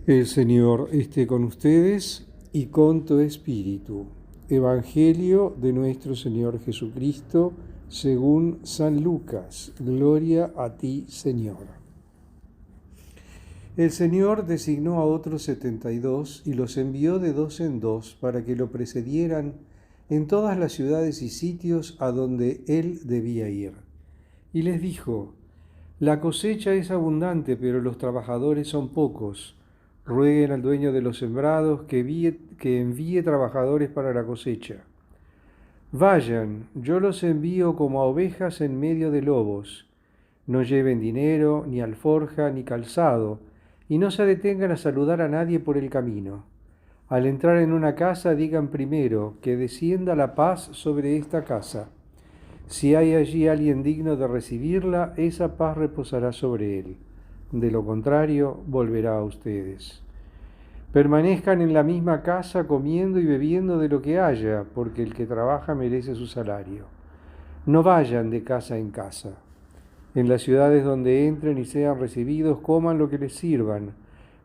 El Señor esté con ustedes y con tu espíritu. Evangelio de nuestro Señor Jesucristo según San Lucas. Gloria a ti, Señor. El Señor designó a otros 72 y los envió de dos en dos para que lo precedieran en todas las ciudades y sitios a donde él debía ir. Y les dijo: la cosecha es abundante, pero los trabajadores son pocos. Rueguen al dueño de los sembrados que envíe trabajadores para la cosecha. Vayan, yo los envío como a ovejas en medio de lobos. No lleven dinero, ni alforja, ni calzado, y no se detengan a saludar a nadie por el camino. Al entrar en una casa, digan primero: que descienda la paz sobre esta casa. Si hay allí alguien digno de recibirla, esa paz reposará sobre él. De lo contrario, volverá a ustedes. Permanezcan en la misma casa comiendo y bebiendo de lo que haya, porque el que trabaja merece su salario. No vayan de casa en casa. En las ciudades donde entren y sean recibidos, coman lo que les sirvan.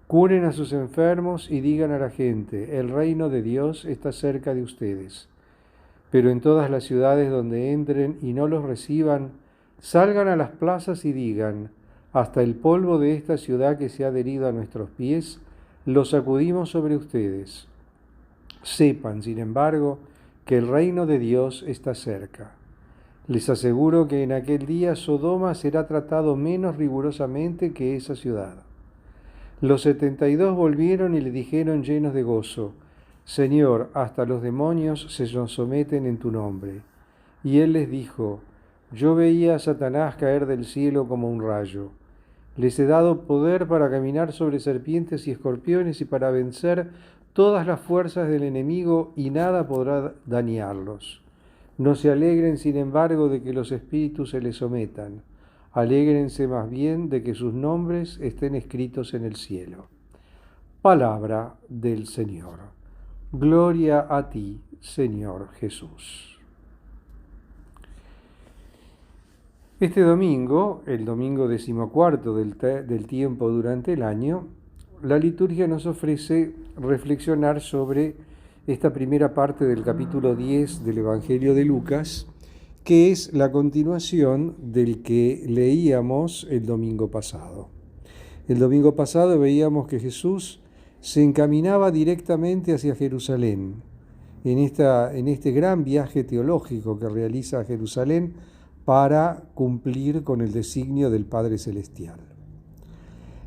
Curen a sus enfermos y digan a la gente: el reino de Dios está cerca de ustedes. Pero en todas las ciudades donde entren y no los reciban, salgan a las plazas y digan: hasta el polvo de esta ciudad que se ha adherido a nuestros pies, lo sacudimos sobre ustedes. Sepan, sin embargo, que el reino de Dios está cerca. Les aseguro que en aquel día Sodoma será tratado menos rigurosamente que esa ciudad. Los 72 volvieron y le dijeron llenos de gozo: Señor, hasta los demonios se nos someten en tu nombre. Y él les dijo: yo veía a Satanás caer del cielo como un rayo. Les he dado poder para caminar sobre serpientes y escorpiones y para vencer todas las fuerzas del enemigo, y nada podrá dañarlos. No se alegren, sin embargo, de que los espíritus se les sometan. Alégrense más bien de que sus nombres estén escritos en el cielo. Palabra del Señor. Gloria a ti, Señor Jesús. Este domingo, el domingo 14 del tiempo durante el año, la liturgia nos ofrece reflexionar sobre esta primera parte del capítulo 10 del Evangelio de Lucas, que es la continuación del que leíamos el domingo pasado. El domingo pasado veíamos que Jesús se encaminaba directamente hacia Jerusalén, en este gran viaje teológico que realiza a Jerusalén para cumplir con el designio del Padre Celestial.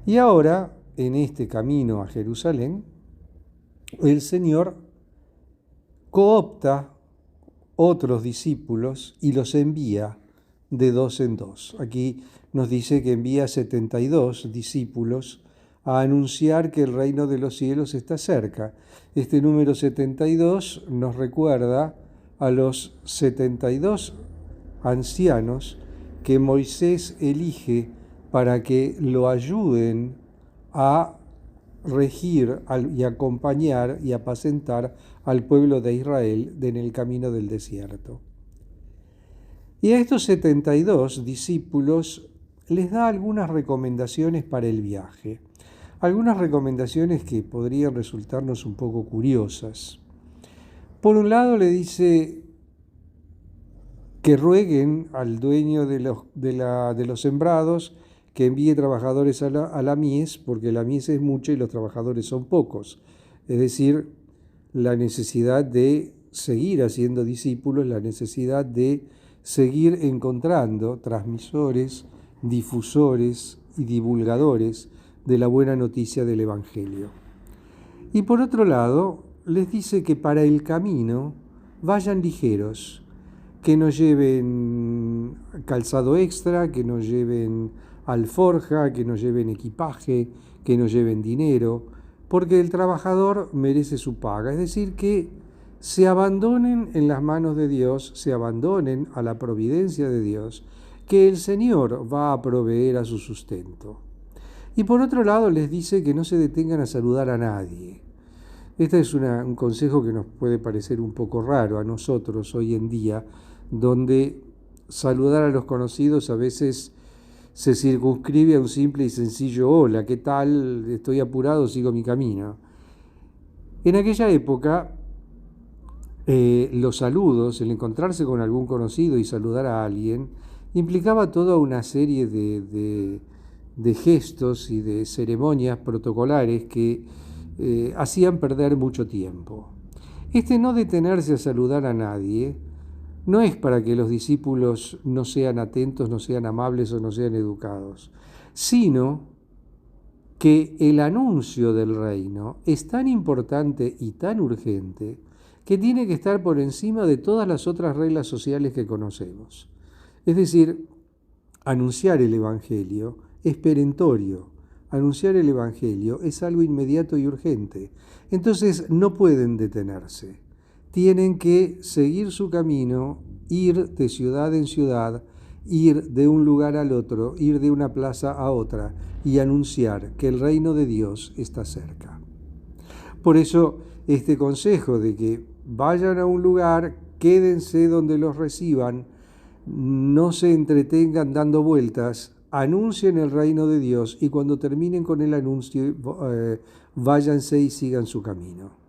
Y ahora, en este camino a Jerusalén, el Señor coopta otros discípulos y los envía de dos en dos. Aquí nos dice que envía 72 discípulos a anunciar que el reino de los cielos está cerca. Este número 72 nos recuerda a los 72 ancianos que Moisés elige para que lo ayuden a regir y acompañar y apacentar al pueblo de Israel en el camino del desierto. Y a estos 72 discípulos les da algunas recomendaciones para el viaje. Algunas recomendaciones que podrían resultarnos un poco curiosas. Por un lado le dice que rueguen al dueño de los sembrados que envíe trabajadores a la mies, porque la mies es mucha y los trabajadores son pocos. Es decir, la necesidad de seguir haciendo discípulos, la necesidad de seguir encontrando transmisores, difusores y divulgadores de la buena noticia del Evangelio. Y por otro lado, les dice que para el camino vayan ligeros, que no lleven calzado extra, que no lleven alforja, que no lleven equipaje, que no lleven dinero, porque el trabajador merece su paga. Es decir, que se abandonen en las manos de Dios, se abandonen a la providencia de Dios, que el Señor va a proveer a su sustento. Y por otro lado les dice que no se detengan a saludar a nadie. Este es un consejo que nos puede parecer un poco raro a nosotros hoy en día, donde saludar a los conocidos a veces se circunscribe a un simple y sencillo hola, ¿qué tal? Estoy apurado, sigo mi camino. En aquella época, los saludos, el encontrarse con algún conocido y saludar a alguien, implicaba toda una serie de gestos y de ceremonias protocolares que hacían perder mucho tiempo. Este no detenerse a saludar a nadie no es para que los discípulos no sean atentos, no sean amables o no sean educados, sino que el anuncio del reino es tan importante y tan urgente que tiene que estar por encima de todas las otras reglas sociales que conocemos. Es decir, anunciar el Evangelio es perentorio, anunciar el Evangelio es algo inmediato y urgente. Entonces no pueden detenerse, tienen que seguir su camino, ir de ciudad en ciudad, ir de un lugar al otro, ir de una plaza a otra y anunciar que el reino de Dios está cerca. Por eso este consejo de que vayan a un lugar, quédense donde los reciban, no se entretengan dando vueltas, anuncien el reino de Dios y cuando terminen con el anuncio, váyanse y sigan su camino.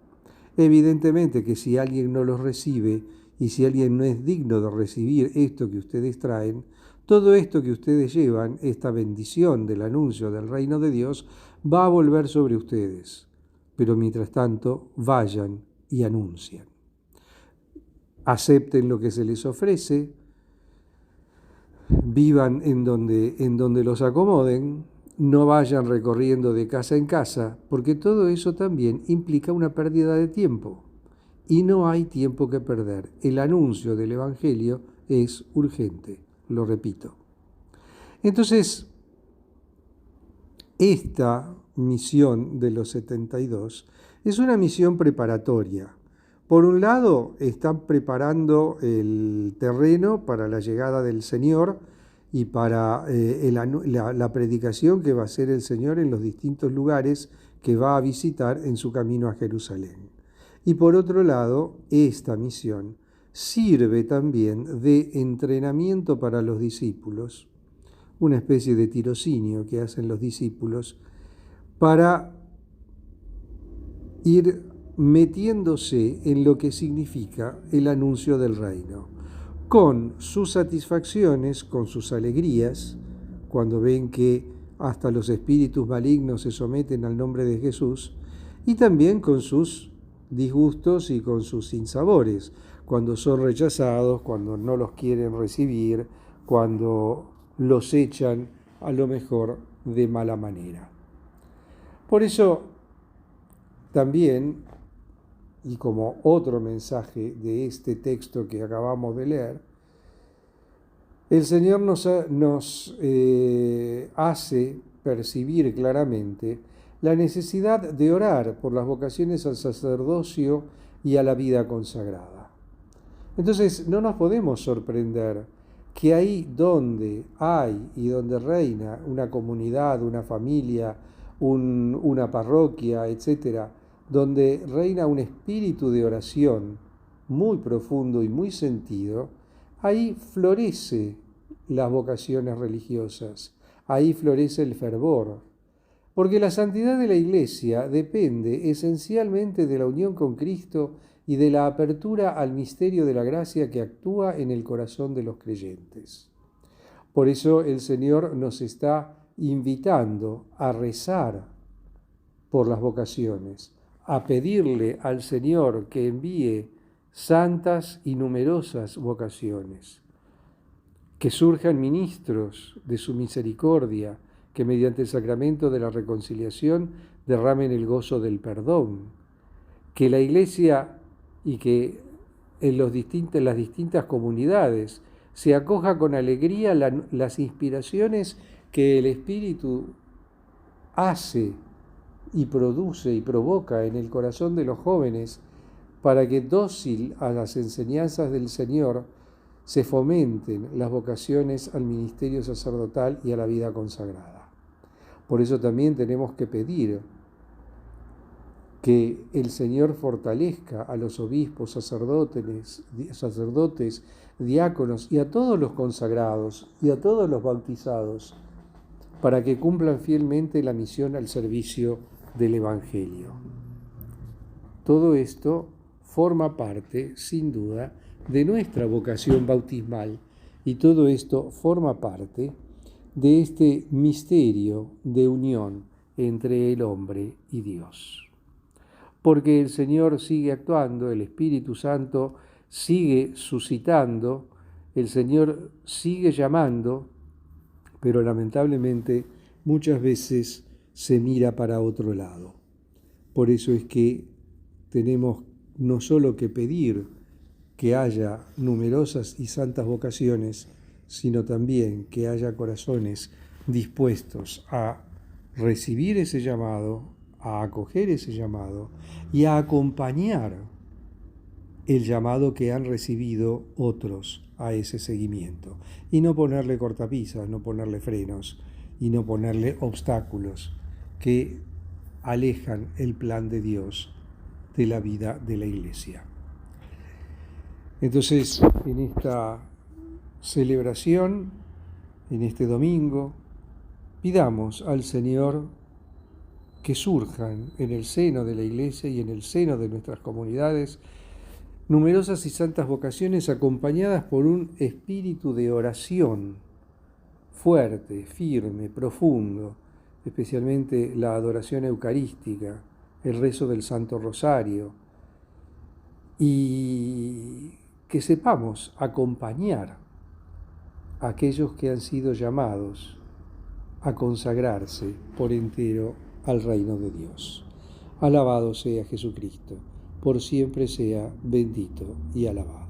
Evidentemente que si alguien no los recibe y si alguien no es digno de recibir esto que ustedes traen, todo esto que ustedes llevan, esta bendición del anuncio del reino de Dios, va a volver sobre ustedes. Pero mientras tanto, vayan y anuncien. Acepten lo que se les ofrece, vivan en donde los acomoden, no vayan recorriendo de casa en casa, porque todo eso también implica una pérdida de tiempo. Y no hay tiempo que perder. El anuncio del Evangelio es urgente, lo repito. Entonces, esta misión de los 72 es una misión preparatoria. Por un lado, están preparando el terreno para la llegada del Señor y para la predicación que va a hacer el Señor en los distintos lugares que va a visitar en su camino a Jerusalén. Y por otro lado, esta misión sirve también de entrenamiento para los discípulos, una especie de tirocinio que hacen los discípulos para ir metiéndose en lo que significa el anuncio del reino, con sus satisfacciones, con sus alegrías, cuando ven que hasta los espíritus malignos se someten al nombre de Jesús, y también con sus disgustos y con sus sinsabores, cuando son rechazados, cuando no los quieren recibir, cuando los echan a lo mejor de mala manera. Por eso también, y como otro mensaje de este texto que acabamos de leer, el Señor nos hace percibir claramente la necesidad de orar por las vocaciones al sacerdocio y a la vida consagrada. Entonces no nos podemos sorprender que ahí donde hay y donde reina una comunidad, una familia, una parroquia, etc., donde reina un espíritu de oración muy profundo y muy sentido, ahí florece las vocaciones religiosas, ahí florece el fervor, porque la santidad de la Iglesia depende esencialmente de la unión con Cristo y de la apertura al misterio de la gracia que actúa en el corazón de los creyentes. Por eso el Señor nos está invitando a rezar por las vocaciones, a pedirle al Señor que envíe santas y numerosas vocaciones, que surjan ministros de su misericordia, que mediante el sacramento de la reconciliación derramen el gozo del perdón, que la Iglesia y que en las distintas comunidades se acoja con alegría las inspiraciones que el Espíritu hace y produce y provoca en el corazón de los jóvenes para que, dócil a las enseñanzas del Señor, se fomenten las vocaciones al ministerio sacerdotal y a la vida consagrada. Por eso también tenemos que pedir que el Señor fortalezca a los obispos, sacerdotes, diáconos y a todos los consagrados y a todos los bautizados para que cumplan fielmente la misión al servicio del Evangelio. Todo esto forma parte, sin duda, de nuestra vocación bautismal y todo esto forma parte de este misterio de unión entre el hombre y Dios. Porque el Señor sigue actuando, el Espíritu Santo sigue suscitando, el Señor sigue llamando, pero lamentablemente muchas veces se mira para otro lado. Por eso es que tenemos no solo que pedir que haya numerosas y santas vocaciones, sino también que haya corazones dispuestos a recibir ese llamado, a acoger ese llamado y a acompañar el llamado que han recibido otros a ese seguimiento. Y no ponerle cortapisas, no ponerle frenos y no ponerle obstáculos que alejan el plan de Dios de la vida de la Iglesia. Entonces, en esta celebración, en este domingo, pidamos al Señor que surjan en el seno de la Iglesia y en el seno de nuestras comunidades numerosas y santas vocaciones acompañadas por un espíritu de oración fuerte, firme, profundo, especialmente la adoración eucarística, el rezo del Santo Rosario, y que sepamos acompañar a aquellos que han sido llamados a consagrarse por entero al reino de Dios. Alabado sea Jesucristo, por siempre sea bendito y alabado.